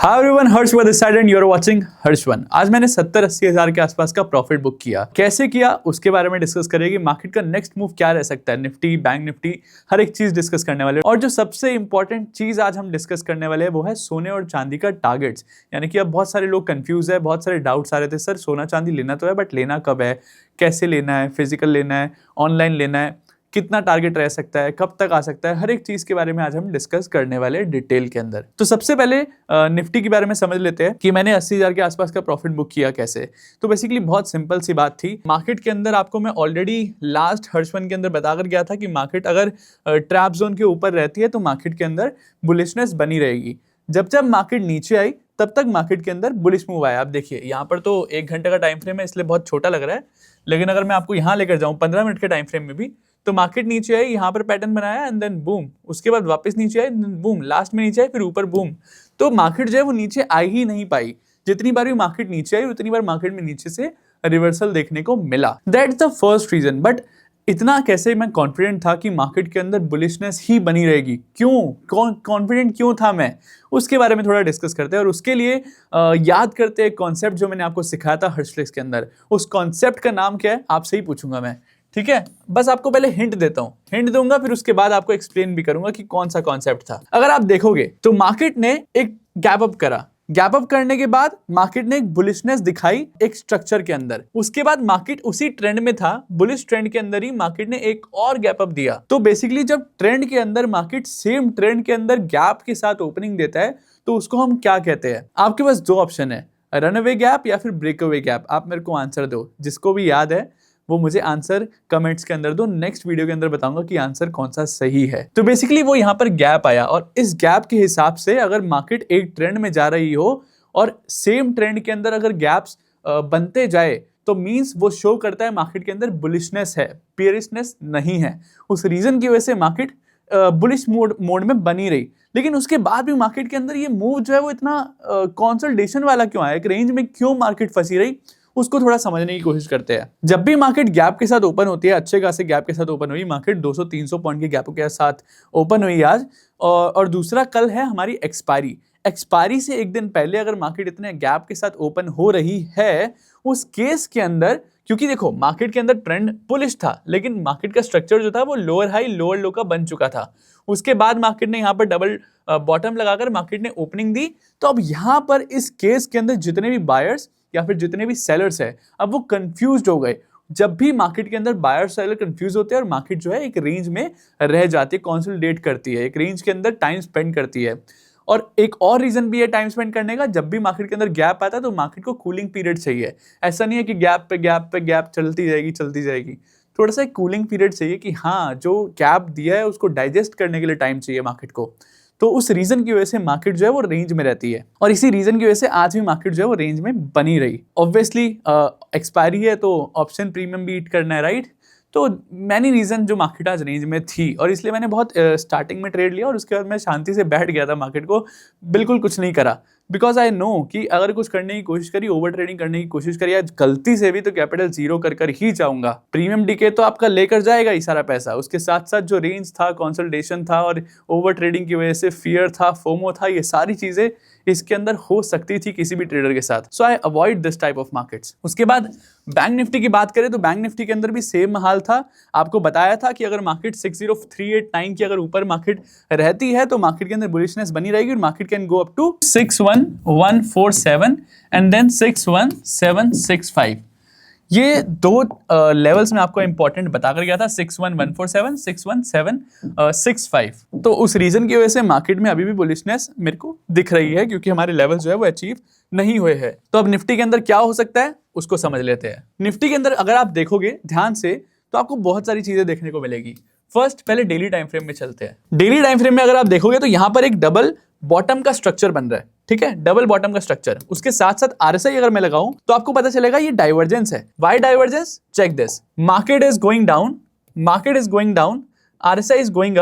Hi everyone, Harsh one this side and you are watching Harsh one. आज मैंने 70-80 हज़ार के आसपास का प्रॉफिट बुक किया। कैसे किया उसके बारे में डिस्कस करेंगे। मार्केट का नेक्स्ट मूव क्या रह सकता है, निफ्टी, बैंक निफ्टी, हर एक चीज डिस्कस करने वाले। और जो सबसे इंपॉर्टेंट चीज आज हम डिस्कस करने वाले हैं वो है सोने और चांदी का टारगेट्स। यानी कि अब बहुत सारे लोग कंफ्यूज है, बहुत सारे डाउट्स आ रहे थे, सर सोना चांदी लेना तो है बट लेना कब है, कैसे लेना है, फिजिकल लेना है, ऑनलाइन लेना है, कितना टारगेट रह सकता है, कब तक आ सकता है, हर एक चीज के बारे में आज हम डिस्कस करने वाले हैं डिटेल के अंदर। तो सबसे पहले निफ्टी के बारे में समझ लेते हैं कि मैंने 80,000 के आसपास का प्रॉफिट बुक किया कैसे। तो बेसिकली बहुत सिंपल सी बात थी। मार्केट के अंदर आपको मैं ऑलरेडी लास्ट हर्षवन के अंदर बताकर गया था कि मार्केट अगर ट्रैप जोन के ऊपर रहती है तो मार्केट के अंदर बुलिशनेस बनी रहेगी। जब जब मार्केट नीचे आई तब तक मार्केट के अंदर बुलिश मूव आया। आप देखिए यहाँ पर तो 1 घंटे का टाइम फ्रेम है इसलिए बहुत छोटा लग रहा है, लेकिन अगर मैं आपको यहाँ लेकर जाऊँ 15 मिनट के टाइम फ्रेम में भी, तो मार्केट नीचे आई, यहाँ पर पैटर्न बनाया एंड देन बूम, उसके बाद वापस नीचे आई, बूम, लास्ट में नीचे आई, फिर ऊपर बूम। तो मार्केट जो है वो नीचे आ ही नहीं पाई। जितनी बार भी मार्केट नीचे आई उतनी बार मार्केट में नीचे से रिवर्सल देखने को मिला। That's the first reason. But इतना कैसे मैं कॉन्फिडेंट था कि मार्केट के अंदर बुलिशनेस ही बनी रहेगी, क्यों कॉन्फिडेंट क्यों था मैं, उसके बारे में थोड़ा डिस्कस करते हैं। और उसके लिए याद करते हैं कॉन्सेप्ट जो मैंने आपको सिखाया था हर्षफ्लेक्स के अंदर। उस कॉन्सेप्ट का नाम क्या है आपसे ही पूछूंगा मैं, ठीक है। बस आपको पहले हिंट देता हूं, हिंट दूंगा फिर उसके बाद आपको एक्सप्लेन भी करूंगा कि कौन सा कॉन्सेप्ट था। अगर आप देखोगे तो मार्केट ने एक गैप अप करा, गैप अप करने के बाद मार्केट ने एक बुलिशनेस दिखाई एक स्ट्रक्चर के अंदर। उसके बाद मार्केट उसी ट्रेंड में था, बुलिश ट्रेंड के अंदर ही मार्केट ने एक और गैप अप दिया। तो बेसिकली जब ट्रेंड के अंदर मार्केट सेम ट्रेंड के अंदर गैप के साथ ओपनिंग देता है तो उसको हम क्या कहते हैं। आपके पास 2 ऑप्शन है, रन अवे गैप या फिर ब्रेक अवे गैप। आप मेरे को आंसर दो, जिसको भी याद है वो मुझे आंसर कमेंट्स के अंदर दो। नेक्स्ट वीडियो के अंदर बताऊंगा कि आंसर कौन सा सही है। तो बेसिकली वो यहाँ पर गैप आया और इस गैप के हिसाब से अगर मार्केट एक ट्रेंड में जा रही हो और सेम ट्रेंड के अंदर अगर गैप्स बनते जाए तो मींस वो शो करता है मार्केट के अंदर बुलिशनेस है, बेयरिशनेस नहीं है। उस रीजन की वजह से मार्केट बुलिश मोड में बनी रही। लेकिन उसके बाद भी मार्केट के अंदर ये मूव जो है वो इतना कंसोलिडेशन वाला क्यों आया, एक रेंज में क्यों मार्केट फंसी रही, उसको थोड़ा समझने की कोशिश करते हैं। जब भी मार्केट गैप के साथ ओपन होती है, अच्छे खासे गैप के साथ ओपन हुई, मार्केट 200-300 पॉइंट के गैप के साथ ओपन हुई आज। और दूसरा कल है हमारी एक्सपायरी से एक दिन पहले अगर मार्केट इतने गैप के साथ ओपन हो रही है, उस केस के अंदर, क्योंकि देखो मार्केट के अंदर ट्रेंड बुलिश था लेकिन मार्केट का स्ट्रक्चर जो था वो लोअर हाई लोअर लो का बन चुका था। उसके बाद मार्केट ने यहाँ पर डबल बॉटम लगाकर मार्केट ने ओपनिंग दी। तो अब यहाँ पर इस केस के अंदर जितने भी बायर्स या फिर जितने भी सेलर्स है अब वो कंफ्यूज्ड हो गए। जब भी मार्केट के अंदर बायर सेलर कंफ्यूज होते हैं और मार्केट जो है एक रेंज में रह जाती है, कंसोलिडेट करती है, एक रेंज के अंदर टाइम स्पेंड करती है। और एक और रीजन भी है टाइम स्पेंड करने का, जब भी मार्केट के अंदर गैप आता है तो मार्केट को कूलिंग पीरियड चाहिए। ऐसा नहीं है कि गैप पे गैप पे गैप चलती जाएगी। थोड़ा सा एक कूलिंग पीरियड चाहिए कि हाँ जो गैप दिया है उसको डाइजेस्ट करने के लिए टाइम चाहिए मार्केट को। तो उस रीजन की वजह से मार्केट जो है वो रेंज में रहती है और इसी रीजन की वजह से आज भी मार्केट जो है वो रेंज में बनी रही। ऑब्वियसली एक्सपायरी है तो ऑप्शन प्रीमियम बीट करना है, राइट। तो मैनी रीजन जो मार्केट आज रेंज में थी और इसलिए मैंने बहुत स्टार्टिंग में ट्रेड लिया और उसके बाद मैं शांति से बैठ गया था, मार्केट को बिल्कुल कुछ नहीं करा। बिकॉज आई नो कि अगर कुछ करने की कोशिश करी, ओवर ट्रेडिंग करने की कोशिश करी आज गलती से भी, तो कैपिटल जीरो कर ही जाऊंगा। प्रीमियम डीके तो आपका लेकर जाएगा ही सारा पैसा, उसके साथ साथ जो रेंज था, कंसोलिडेशन था और ओवर ट्रेडिंग की वजह से फियर था, फोमो था, ये सारी चीजें इसके अंदर हो सकती थी किसी भी ट्रेडर के साथ। So I avoid this type of markets. उसके बाद बैंक निफ्टी की बात करें तो बैंक निफ्टी के अंदर भी सेम हाल था। आपको बताया था कि अगर मार्केट 60389 की अगर ऊपर मार्केट रहती है तो मार्केट के अंदर बुलिशनेस बनी रहेगी और market can go up to 61147 and then 61765। ये 2 लेवल्स में आपको इंपॉर्टेंट बताकर गया था, 61147, 61765। तो उस रीजन की वजह से मार्केट में अभी भी बुलिशनेस मेरे को दिख रही है क्योंकि हमारे लेवल जो है वो अचीव नहीं हुए हैं। तो अब निफ्टी के अंदर क्या हो सकता है उसको समझ लेते हैं। निफ्टी के अंदर अगर आप देखोगे ध्यान से तो आपको बहुत सारी चीजें देखने को मिलेगी। फर्स्ट पहले डेली टाइम फ्रेम में चलते हैं। डेली टाइम फ्रेम में अगर आप देखोगे तो यहाँ पर एक डबल बॉटम का स्ट्रक्चर बन रहा है, ठीक है, डबल बॉटम का स्ट्रक्चर। उसके साथ साथ आरएसआई अगर मैं लगाऊं तो आपको पता चलेगा ये डाइवर्जेंस है। Why divergence? Check this, market is going down, RSI is going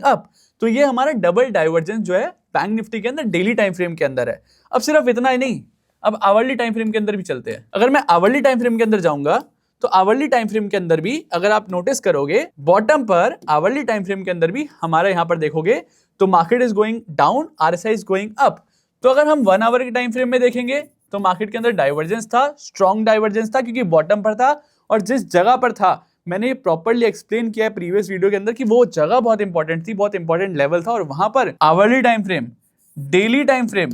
up, तो ये हमारा डबल डाइवर्जेंस जो है बैंक निफ्टी के अंदर डेली टाइम फ्रेम के अंदर है। अब सिर्फ इतना ही नहीं, अब आवरली टाइम फ्रेम के अंदर भी चलते हैं। अगर मैं आवरली टाइम फ्रेम के अंदर जाऊंगा तो आवरली टाइम फ्रेम के अंदर भी अगर आप नोटिस करोगे बॉटम पर आवरली टाइम फ्रेम के अंदर भी हमारे यहां पर देखोगे तो market is going down, RSI is going up. तो अगर हम 1 आवर के टाइम फ्रेम में देखेंगे तो मार्केट के अंदर डाइवर्जेंस था, स्ट्रॉन्ग डाइवर्जेंस था, क्योंकि बॉटम पर था और जिस जगह पर था मैंने प्रॉपर्ली एक्सप्लेन किया है प्रीवियस वीडियो के अंदर कि वो जगह बहुत इंपॉर्टेंट थी, बहुत इंपॉर्टेंट लेवल था और वहां पर hourly time frame, daily time frame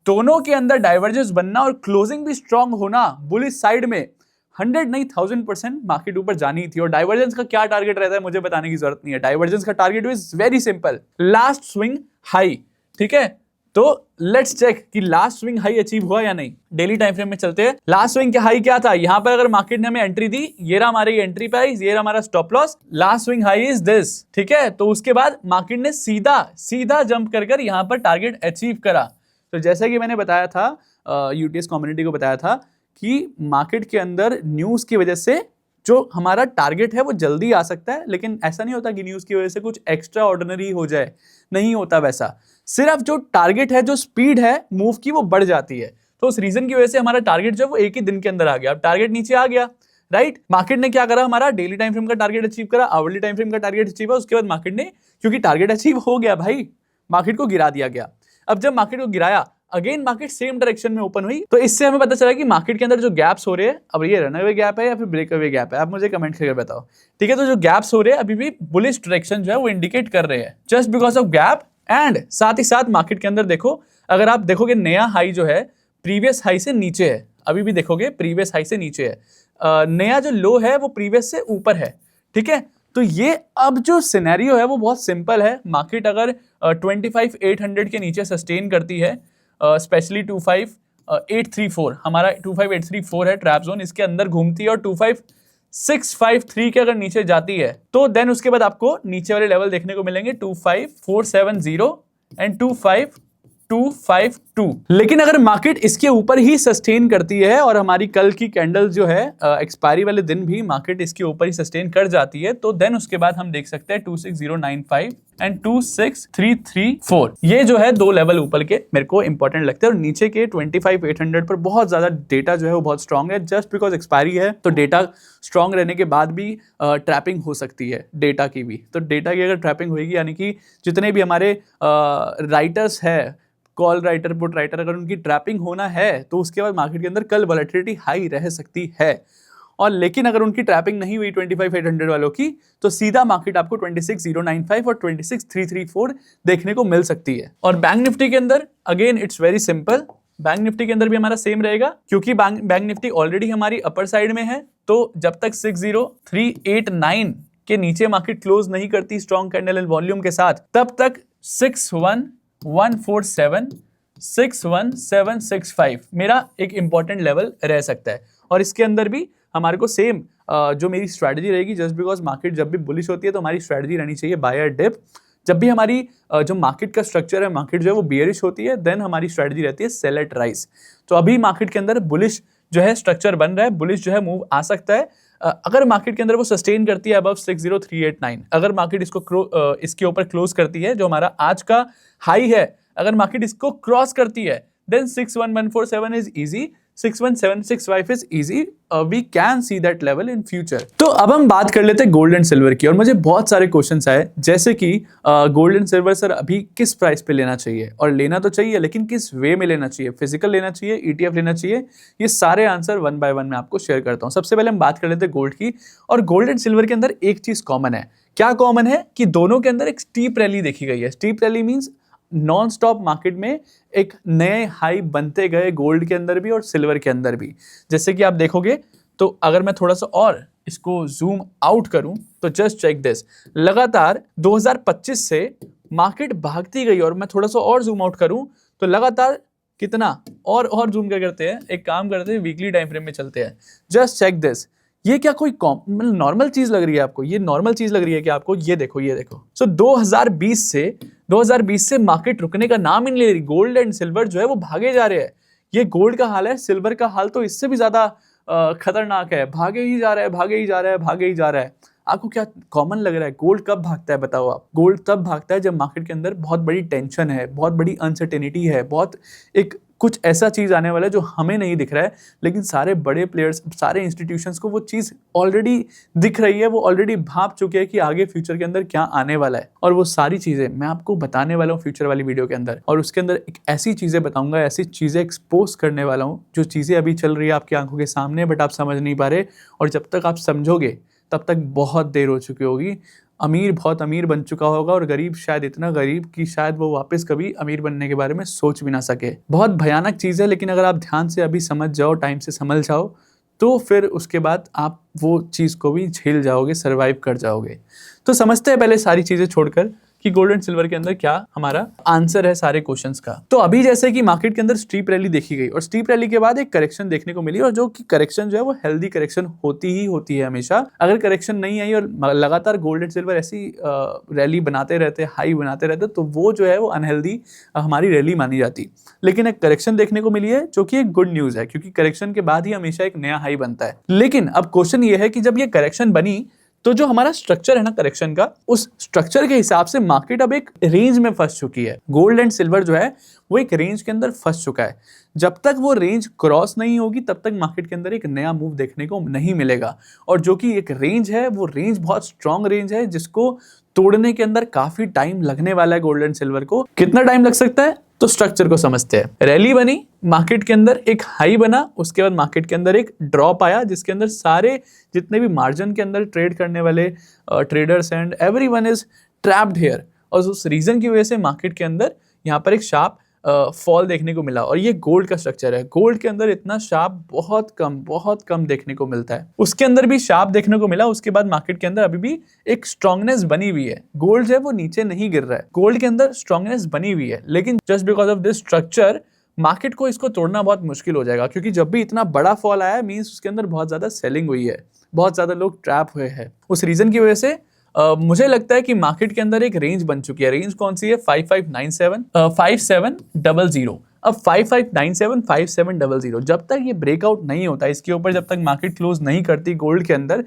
दोनों के अंदर डाइवर्जेंस बनना और क्लोजिंग भी स्ट्रॉन्ग होना बुलिश साइड में 100 नहीं 1000% मार्केट ऊपर जानी थी। और डाइवर्जेंस का क्या टारगेट रहता है मुझे बताने की जरूरत नहीं है। डाइवर्जेंस का target is very simple, last swing high. ठीक है, तो लेट्स चेक कि लास्ट स्विंग हाई अचीव हुआ या नहीं। डेली टाइम फ्रेम में चलते हैं। लास्ट स्विंग का हाई क्या था? यहां पर अगर मार्केट ने हमें एंट्री दी, ये रहा हमारी एंट्री प्राइस, ये रहा हमारा stop loss, last swing high is this. ठीक है, तो उसके बाद मार्केट ने सीधा जंप कर यहां पर टारगेट अचीव करा। तो जैसा कि मैंने बताया था, यूटीएस कम्युनिटी को बताया था कि मार्केट के अंदर न्यूज की वजह से जो हमारा टारगेट है वो जल्दी आ सकता है, लेकिन ऐसा नहीं होता कि न्यूज की वजह से कुछ एक्स्ट्रा ऑर्डिनरी हो जाए, नहीं होता वैसा। सिर्फ जो टारगेट है, जो स्पीड है मूव की, वो बढ़ जाती है। तो उस रीजन की वजह से हमारा टारगेट जो है वो एक ही दिन के अंदर आ गया। अब टारगेट नीचे आ गया, राइट। मार्केट ने क्या करा? हमारा डेली टाइम फ्रेम का टारगेट अचीव करा, आवरली टाइम फ्रेम का टारगेट अचीव हुआ। उसके बाद मार्केट ने, क्योंकि टारगेट अचीव हो गया भाई, मार्केट को गिरा दिया गया। अब जब मार्केट को गिराया, अगेन मार्केट सेम डायरेक्शन में ओपन हुई। तो इससे हमें पता चला कि मार्केट के अंदर जो गैप्स हो रहे हैं, अब ये रनअवे गैप है या फिर ब्रेकअवे गैप है, आप मुझे कमेंट करके बताओ। ठीक है, तो जो गैप्स हो रहे हैं अभी भी बुलिश डायरेक्शन जो है वो इंडिकेट कर रहे हैं, just because of gap. And साथ ही साथ मार्केट के अंदर देखो, अगर आप देखोगे नया हाई जो है प्रीवियस हाई से नीचे है, अभी भी देखोगे प्रीवियस हाई से नीचे है। नया जो लो है वो प्रीवियस से ऊपर है। ठीक है, तो ये अब जो सिनेरियो है वो बहुत सिंपल है। मार्केट अगर 25,800 के नीचे सस्टेन करती है, स्पेशली 25,834, हमारा 25,834 है ट्रैप जोन, इसके अंदर घूमती है और 25,653 के अगर नीचे जाती है तो देन उसके बाद आपको नीचे वाले लेवल देखने को मिलेंगे 25,470 एंड 25,252। लेकिन अगर मार्केट इसके ऊपर ही सस्टेन करती है और हमारी कल की कैंडल जो है एक्सपायरी वाले दिन भी मार्केट इसके ऊपर ही सस्टेन कर जाती है, तो देन उसके बाद हम देख सकते हैं 26,095 एंड 26,334। ये जो है दो लेवल ऊपर के मेरे को इंपॉर्टेंट लगते हैं। और नीचे के 25,800 पर बहुत ज्यादा डेटा जो है वो बहुत स्ट्रांग है। जस्ट बिकॉज एक्सपायरी है तो डेटा स्ट्रांग रहने के बाद भी ट्रैपिंग हो सकती है डेटा की भी। तो डेटा की अगर ट्रैपिंग होगी, यानी कि जितने भी हमारे राइटर्स है, कॉल राइटर, पुट राइटर, अगर उनकी ट्रैपिंग होना है तो उसके बाद मार्केट के अंदर कल वॉलेटिलिटी हाई रह सकती है। और लेकिन अगर उनकी ट्रैपिंग नहीं हुई 25,800 वालों की, तो सीधा मार्केट आपको 26,095 और 26,334 देखने को मिल सकती है। और बैंक निफ्टी के अंदर again it's very simple. Bank Nifty के अंदर भी हमारा सेम रहेगा, क्योंकि बैंक निफ्टी ऑलरेडी हमारी अपर साइड में है। तो जब तक 60,389 के नीचे मार्केट क्लोज नहीं करती स्ट्रॉन्ग कैंडल एंड वॉल्यूम के साथ, तब तक 61,147 61,765 मेरा एक इंपॉर्टेंट लेवल रह सकता है। और इसके अंदर भी हमारे को सेम जो मेरी स्ट्रैटेजी रहेगी, जस्ट बिकॉज मार्केट जब भी बुलिश होती है तो हमारी स्ट्रैटेजी रहनी चाहिए बाय डिप। जब भी हमारी जो मार्केट का स्ट्रक्चर है, मार्केट जो है वो बियरिश होती है, देन हमारी स्ट्रैटेजी रहती है सेल एट राइज। तो अभी मार्केट के अंदर बुलिश जो है स्ट्रक्चर बन रहा है, बुलिश जो है मूव आ सकता है। अगर मार्केट के अंदर वो सस्टेन करती है अबव 60,389, अगर मार्केट इसको इसके ऊपर क्लोज करती है, जो हमारा आज का हाई है, अगर मार्केट इसको क्रॉस करती है, then 61,147 is easy, 61,765 is easy, we can see that level in future. तो अब हम बात कर लेते हैं गोल्ड एंड सिल्वर की। और मुझे बहुत सारे क्वेश्चंस आए, जैसे कि गोल्ड एंड सिल्वर सर अभी किस प्राइस पे लेना चाहिए, और लेना तो चाहिए लेकिन किस वे में लेना चाहिए, फिजिकल लेना चाहिए, ईटीएफ लेना चाहिए। ये सारे आंसर वन बाय वन मैं आपको शेयर करता हूँ। सबसे पहले हम बात कर लेते हैं गोल्ड की। और गोल्ड एंड सिल्वर के अंदर एक चीज कॉमन है। क्या कॉमन है? कि दोनों के अंदर एक स्टीप रैली देखी गई है। Steep rally means non stop market में एक नए हाई बनते गए, गोल्ड के अंदर भी और सिल्वर के अंदर भी। जैसे कि आप देखोगे, तो अगर मैं थोड़ा सा और इसको जूम आउट करूं तो जस्ट चेक दिस, लगातार 2025 से मार्केट भागती गई। और मैं थोड़ा सा और जूम आउट करूं तो लगातार कितना और जूम क्या करते हैं, एक काम करते हैं, वीकली टाइम फ्रेम में चलते हैं। जस्ट चेक दिस, ये क्या कोई मतलब नॉर्मल चीज लग रही है आपको? ये नॉर्मल चीज लग रही है कि आपको? ये देखो, ये देखो। सो 2020 से मार्केट रुकने का नाम ही नहीं ले रही। गोल्ड एंड सिल्वर जो है वो भागे जा रहे हैं। ये गोल्ड का हाल है, सिल्वर का हाल तो इससे भी ज्यादा खतरनाक है। भागे ही जा रहा है, भागे ही जा रहा है, भागे ही जा रहा है। आपको क्या कॉमन लग रहा है? गोल्ड कब भागता है बताओ आप? गोल्ड तब भागता है जब मार्केट के अंदर बहुत बड़ी टेंशन है, बहुत बड़ी अनसर्टेनिटी है, बहुत एक कुछ ऐसा चीज़ आने वाला है जो हमें नहीं दिख रहा है, लेकिन सारे बड़े प्लेयर्स, सारे इंस्टीट्यूशंस को वो चीज़ ऑलरेडी दिख रही है, वो ऑलरेडी भाप चुके हैं कि आगे फ्यूचर के अंदर क्या आने वाला है। और वो सारी चीज़ें मैं आपको बताने वाला हूँ फ्यूचर वाली वीडियो के अंदर, और उसके अंदर एक ऐसी चीज़ें बताऊंगा, ऐसी चीज़ें एक्सपोज करने वाला हूँ जो चीज़ें अभी चल रही है आपकी आंखों के सामने, बट आप समझ नहीं पा रहे, और जब तक आप समझोगे तब तक बहुत देर हो चुकी होगी। अमीर बहुत अमीर बन चुका होगा और गरीब शायद इतना गरीब कि शायद वो वापस कभी अमीर बनने के बारे में सोच भी ना सके। बहुत भयानक चीज़ है, लेकिन अगर आप ध्यान से अभी समझ जाओ, टाइम से समझ जाओ, तो फिर उसके बाद आप वो चीज़ को भी झेल जाओगे, सर्वाइव कर जाओगे। तो समझते हैं पहले सारी चीज़ें छोड़कर कि गोल्ड एंड सिल्वर के अंदर क्या हमारा आंसर है सारे क्वेश्चंस का। तो अभी जैसे कि मार्केट के अंदर स्टीप रैली देखी गई, और स्टीप रैली के बाद एक करेक्शन देखने को मिली, और जो कि करेक्शन जो है वो हेल्दी करेक्शन होती है हमेशा। अगर करेक्शन नहीं आई और लगातार गोल्ड एंड सिल्वर ऐसी रैली बनाते रहते, हाई बनाते रहते, तो वो जो है वो अनहेल्दी हमारी रैली मानी जाती। लेकिन एक करेक्शन देखने को मिली है जो कि एक गुड न्यूज है, क्योंकि करेक्शन के बाद ही हमेशा एक नया हाई बनता है। लेकिन अब क्वेश्चन ये है कि जब ये करेक्शन बनी, तो जो हमारा स्ट्रक्चर है ना करेक्शन का, उस स्ट्रक्चर के हिसाब से मार्केट अब एक रेंज में फंस चुकी है। गोल्ड एंड सिल्वर जो है वो एक रेंज के अंदर फंस चुका है। जब तक वो रेंज क्रॉस नहीं होगी तब तक मार्केट के अंदर एक नया मूव देखने को नहीं मिलेगा। और जो कि एक रेंज है, वो रेंज बहुत स्ट्रॉन्ग रेंज है, जिसको तोड़ने के अंदर काफी टाइम लगने वाला है गोल्ड एंड सिल्वर को। कितना टाइम लग सकता है, तो स्ट्रक्चर को समझते हैं। रैली बनी, मार्केट के अंदर एक हाई बना, उसके बाद मार्केट के अंदर एक ड्रॉप आया, जिसके अंदर सारे जितने भी मार्जिन के अंदर ट्रेड करने वाले traders and everyone is trapped here, और उस रीजन की वजह से मार्केट के अंदर यहाँ पर एक शार्प फॉल देखने को मिला। और ये गोल्ड का स्ट्रक्चर है, गोल्ड के अंदर इतना शार्प बहुत कम देखने को मिलता है। उसके अंदर भी शार्प देखने को मिला, उसके बाद मार्केट के अंदर अभी भी एक स्ट्रांगनेस बनी हुई है। गोल्ड जो है वो नीचे नहीं गिर रहा है, गोल्ड के अंदर स्ट्रांगनेस बनी हुई है, लेकिन just because of this structure market को इसको तोड़ना बहुत मुश्किल हो जाएगा। क्योंकि जब भी इतना बड़ा फॉल आया मींस उसके अंदर बहुत ज्यादा सेलिंग हुई है, बहुत ज्यादा लोग ट्रैप हुए हैं। उस रीजन की वजह से मुझे लगता है कि मार्केट के अंदर एक रेंज बन चुकी है। रेंज कौन सी है, 5700। अब 5597 5700 जब तक ये ब्रेकआउट नहीं होता, इसके ऊपर जब तक मार्केट क्लोज नहीं करती गोल्ड के अंदर,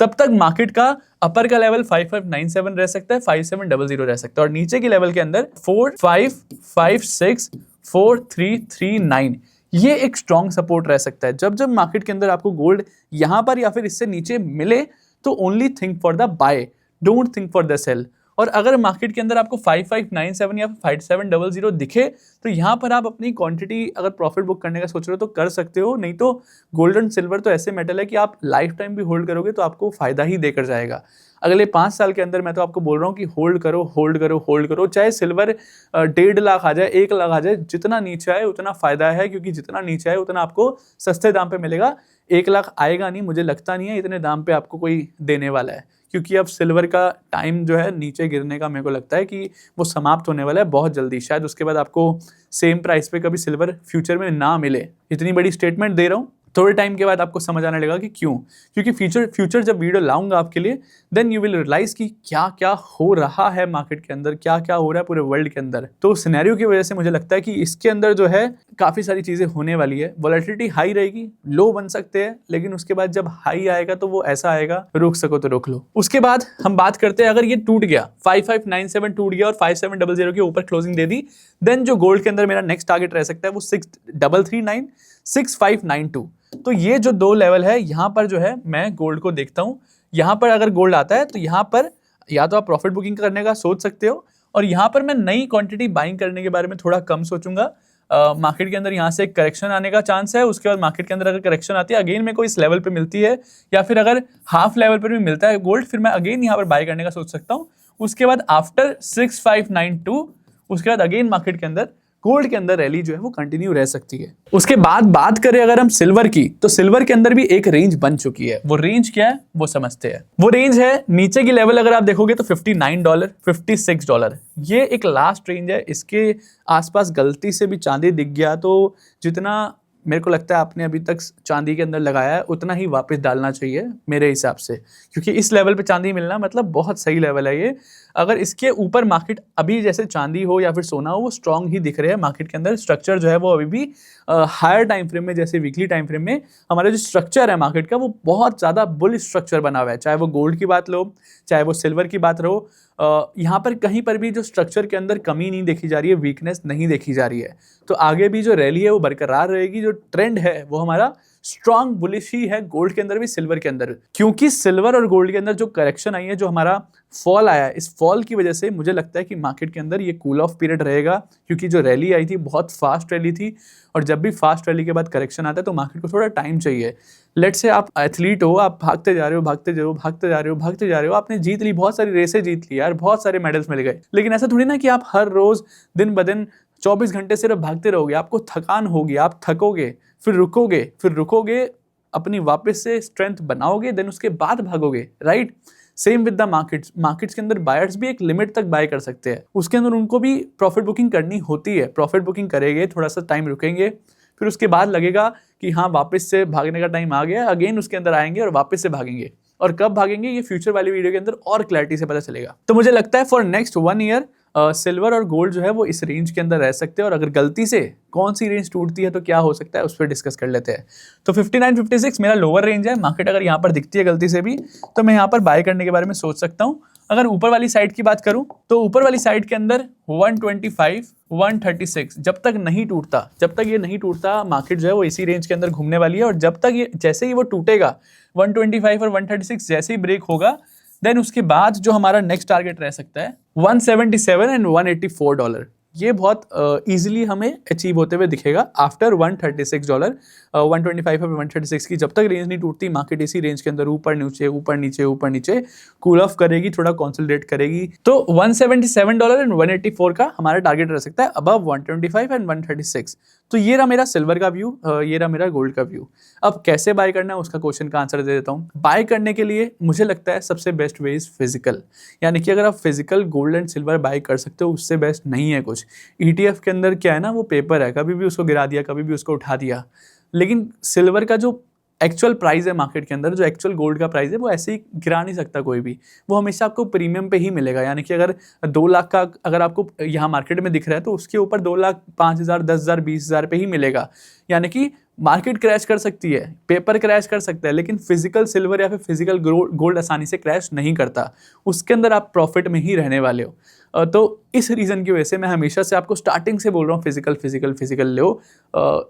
तब तक मार्केट का अपर का लेवल 5597 रह सकता है, 5700 रह सकता है, और नीचे के लेवल के अंदर 4556 4339 ये एक स्ट्रॉन्ग सपोर्ट रह सकता है। जब जब मार्केट के अंदर आपको गोल्ड यहां पर या फिर इससे नीचे मिले, तो only think for the buy, don't think for the sell. और अगर मार्केट के अंदर आपको 5597 या 5700 दिखे, तो यहाँ पर आप अपनी क्वांटिटी अगर प्रॉफिट बुक करने का सोच रहे हो तो कर सकते हो। नहीं तो गोल्ड एंड सिल्वर तो ऐसे मेटल है कि आप लाइफ टाइम भी होल्ड करोगे तो आपको फायदा ही देकर जाएगा। अगले 5 साल के अंदर मैं तो आपको बोल रहा हूँ कि होल्ड करो, चाहे सिल्वर 1.5 लाख आ जाए, 1 लाख आ जाए, जितना नीचे आए उतना फायदा है, क्योंकि जितना नीचे आए उतना आपको सस्ते दाम पे मिलेगा। 1 लाख आएगा नहीं, मुझे लगता नहीं है इतने दाम पे आपको कोई देने वाला है, क्योंकि अब सिल्वर का टाइम जो है नीचे गिरने का, मेरे को लगता है कि वो समाप्त होने वाला है बहुत जल्दी। शायद उसके बाद आपको सेम प्राइस पे कभी सिल्वर फ्यूचर में ना मिले। इतनी बड़ी स्टेटमेंट दे रहा हूँ, थोड़े टाइम के बाद आपको समझ आने लगेगा कि क्यों। क्योंकि फ्यूचर जब वीडियो लाऊंगा आपके लिए, देन यू विल रियलाइज कि क्या क्या हो रहा है मार्केट के अंदर, क्या क्या हो रहा है पूरे वर्ल्ड के अंदर। तो सिनेरियो की वजह से मुझे लगता है कि इसके अंदर जो है काफी सारी चीजें होने वाली है। वोलेटिलिटी हाई रहेगी, लो बन सकते हैं, लेकिन उसके बाद जब हाई आएगा तो वो ऐसा आएगा, रोक सको तो रोक लो। उसके बाद हम बात करते हैं, अगर ये टूट गया, 5597 टूट गया और 5700 के ऊपर क्लोजिंग दे दी, देन जो गोल्ड के अंदर मेरा नेक्स्ट टारगेट रह सकता है वो 6339 6592। तो ये जो 2 लेवल है, यहाँ पर जो है मैं गोल्ड को देखता हूँ। यहाँ पर अगर गोल्ड आता है तो यहाँ पर या तो आप प्रॉफिट बुकिंग करने का सोच सकते हो, और यहाँ पर मैं नई क्वांटिटी बाइंग करने के बारे में थोड़ा कम सोचूंगा। मार्केट के अंदर यहाँ से एक करेक्शन आने का चांस है, उसके बाद मार्केट के अंदर अगर करेक्शन आती है अगेन मेरे को इस लेवल पे मिलती है, या फिर अगर हाफ लेवल पर भी मिलता है गोल्ड, फिर मैं अगेन यहाँ पर बाय करने का सोच सकता हूँ। उसके बाद आफ्टर 6592 उसके बाद अगेन मार्केट के अंदर गोल्ड के अंदर रैली जो है वो कंटिन्यू रह सकती है। उसके बाद बात करें अगर हम सिल्वर की, तो सिल्वर के अंदर भी एक रेंज बन चुकी है। वो रेंज क्या है वो समझते हैं। वो रेंज है, नीचे की लेवल अगर आप देखोगे तो $59 $56, ये एक लास्ट रेंज है। इसके आसपास गलती से भी चांदी दिख गया तो जितना मेरे को लगता है आपने अभी तक चांदी के अंदर लगाया है उतना ही वापस डालना चाहिए मेरे हिसाब से, क्योंकि इस लेवल पे चांदी मिलना मतलब बहुत सही लेवल है ये। अगर इसके ऊपर मार्केट अभी जैसे चांदी हो या फिर सोना हो, वो स्ट्रांग ही दिख रहे हैं मार्केट के अंदर। स्ट्रक्चर जो है वो अभी भी हायर टाइम फ्रेम में, जैसे वीकली टाइम फ्रेम में हमारा जो स्ट्रक्चर है मार्केट का, वो बहुत ज़्यादा बुलिश स्ट्रक्चर बना हुआ है। चाहे वो गोल्ड की बात लो, चाहे वो सिल्वर की बात रहो, यहाँ पर कहीं पर भी जो स्ट्रक्चर के अंदर कमी नहीं देखी जा रही है, वीकनेस नहीं देखी जा रही है। तो आगे भी जो रैली है वो बरकरार रहेगी, जो ट्रेंड है वो हमारा स्ट्रॉन्ग बुलिश ही है, गोल्ड के अंदर भी सिल्वर के अंदर। क्योंकि सिल्वर और गोल्ड के अंदर जो करेक्शन आई है, जो हमारा फॉल आया है, इस फॉल की वजह से मुझे लगता है कि मार्केट के अंदर ये कूल ऑफ पीरियड रहेगा। क्योंकि जो रैली आई थी बहुत फास्ट रैली थी, और जब भी फास्ट रैली के बाद करेक्शन आता है तो मार्केट को थोड़ा टाइम चाहिए। लेट्स से आप एथलीट हो, आप भागते जा रहे हो, भागते जा रहे हो, भागते जा रहे हो, भागते जा रहे हो, आपने जीत ली, बहुत सारी रेसें जीत ली यार, बहुत सारे मेडल्स मिल गए। लेकिन ऐसा थोड़ी ना कि आप हर रोज दिन ब दिन 24 घंटे सिर्फ भागते रहोगे। आपको थकान होगी, आप थकोगे, फिर रुकोगे, अपनी वापस से स्ट्रेंथ बनाओगे, देन उसके बाद भागोगे, right. Same with the markets के अंदर बायर्स भी एक लिमिट तक बाय कर सकते हैं, उसके अंदर उनको भी प्रॉफिट बुकिंग करनी होती है। प्रॉफिट बुकिंग करेंगे, थोड़ा सा टाइम रुकेंगे, फिर उसके बाद लगेगा कि हाँ वापस से भागने का टाइम आ गया, अगेन उसके अंदर आएंगे और वापस से भागेंगे। और कब भागेंगे ये फ्यूचर वाली वीडियो के अंदर और क्लैरिटी से पता चलेगा। तो मुझे लगता है फॉर नेक्स्ट 1 ईयर सिल्वर और गोल्ड जो है वो इस रेंज के अंदर रह सकते हैं, और अगर गलती से कौन सी रेंज टूटती है तो क्या हो सकता है उस पर डिस्कस कर लेते हैं। तो 59-56 मेरा लोअर रेंज है। मार्केट अगर यहाँ पर दिखती है गलती से भी तो मैं यहाँ पर बाय करने के बारे में सोच सकता हूँ। अगर ऊपर वाली साइड की बात करूं तो ऊपर वाली साइड के अंदर 125, 136 जब तक ये नहीं टूटता मार्केट जो है वो इसी रेंज के अंदर घूमने वाली है। और जब तक ये जैसे ही वो टूटेगा 125 और 136 जैसे ही ब्रेक होगा, देन उसके बाद जो हमारा नेक्स्ट टारगेट रह सकता है 177 एंड $184। ये बहुत इजीली हमें अचीव होते हुए दिखेगा आफ्टर $136। 125 और 136 की जब तक रेंज नहीं टूटती, मार्केट इसी रेंज के अंदर ऊपर नीचे कूल ऑफ करेगी, थोड़ा कंसोलिडेट करेगी। तो $177 एंड 184 का हमारा टारगेट रह सकता है अबव 125 एंड 136। तो ये रहा मेरा सिल्वर का व्यू, ये रहा मेरा गोल्ड का व्यू। अब कैसे बाय करना है उसका क्वेश्चन का आंसर दे देता हूँ। बाय करने के लिए मुझे लगता है सबसे बेस्ट वे इज फिजिकल, यानी कि अगर आप physical gold and silver buy कर सकते हो उससे बेस्ट नहीं है कुछ। ETF के अंदर क्या है ना, वो पेपर है, कभी भी उसको गिरा दिया, कभी भी उसको उठा दिया। लेकिन सिल्वर का जो एक्चुअल प्राइस है मार्केट के अंदर, जो एक्चुअल गोल्ड का प्राइस है, वो ऐसे ही गिरा नहीं सकता कोई भी, वो हमेशा आपको प्रीमियम पे ही मिलेगा। यानी कि अगर 2 लाख का अगर आपको यहाँ मार्केट में दिख रहा है तो उसके ऊपर 2 लाख 5,000, 10,000, 20,000 पे ही मिलेगा। यानी कि मार्केट क्रैश कर सकती है, पेपर क्रैश कर सकता है, लेकिन फिजिकल सिल्वर या फिर फिजिकल गोल्ड आसानी से क्रैश नहीं करता, उसके अंदर आप प्रॉफिट में ही रहने वाले हो। तो इस रीज़न की वजह से मैं हमेशा से आपको स्टार्टिंग से बोल रहा हूँ फिजिकल लो।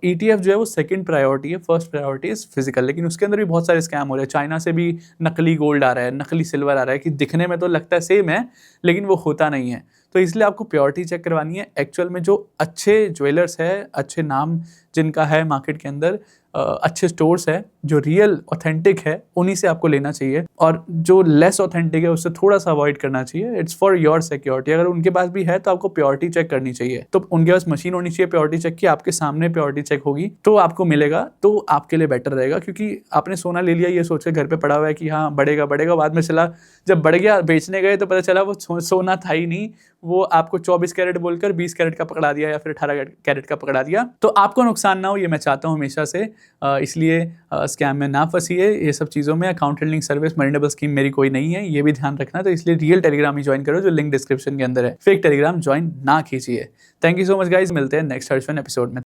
ETF जो है वो सेकंड प्रायोरिटी है, फर्स्ट प्रायोरिटी इज फिजिकल। लेकिन उसके अंदर भी बहुत सारे स्कैम हो रहे हैं। चाइना से भी नकली गोल्ड आ रहा है, नकली सिल्वर आ रहा है कि दिखने में तो लगता है सेम है लेकिन वो होता नहीं है। तो इसलिए आपको प्योरिटी चेक करवानी है। एक्चुअल में जो अच्छे ज्वेलर्स है, अच्छे नाम जिनका है मार्केट के अंदर, अच्छे स्टोर्स है, जो रियल ऑथेंटिक है, उन्हीं से आपको लेना चाहिए। और जो लेस ऑथेंटिक है उससे थोड़ा सा अवॉइड करना चाहिए। It's for your security. अगर उनके पास भी है तो आपको प्योरिटी चेक करनी चाहिए। तो उनके पास मशीन होनी चाहिए प्योरिटी चेक की, आपके सामने प्योरिटी चेक होगी तो आपको मिलेगा, तो आपके लिए बेटर रहेगा। क्योंकि आपने सोना ले लिया ये सोच के घर पे पड़ा हुआ है कि हाँ बढ़ेगा, बाद में चला जब बढ़ गया, बेचने गए तो पता चला वो सोना था ही नहीं, वो आपको 24 कैरेट बोलकर 20 कैरेट का पकड़ा दिया या फिर 18 कैरेट का पकड़ा दिया। तो आपको नुकसान ना हो ये मैं चाहता हूँ हमेशा से, इसलिए स्कैम में ना फंसिए ये सब चीज़ों में। अकाउंट हैंडलिंग सर्विस मर्डेबल स्कीम मेरी कोई नहीं है, ये भी ध्यान रखना। तो इसलिए रियल टेलीग्राम ही ज्वाइन करो जो लिंक डिस्क्रिप्शन के अंदर है, फेक टेलीग्राम ज्वाइन ना कीजिए। Thank you so much guys, मिलते हैं नेक्स्ट हर्षवन एपिसोड में।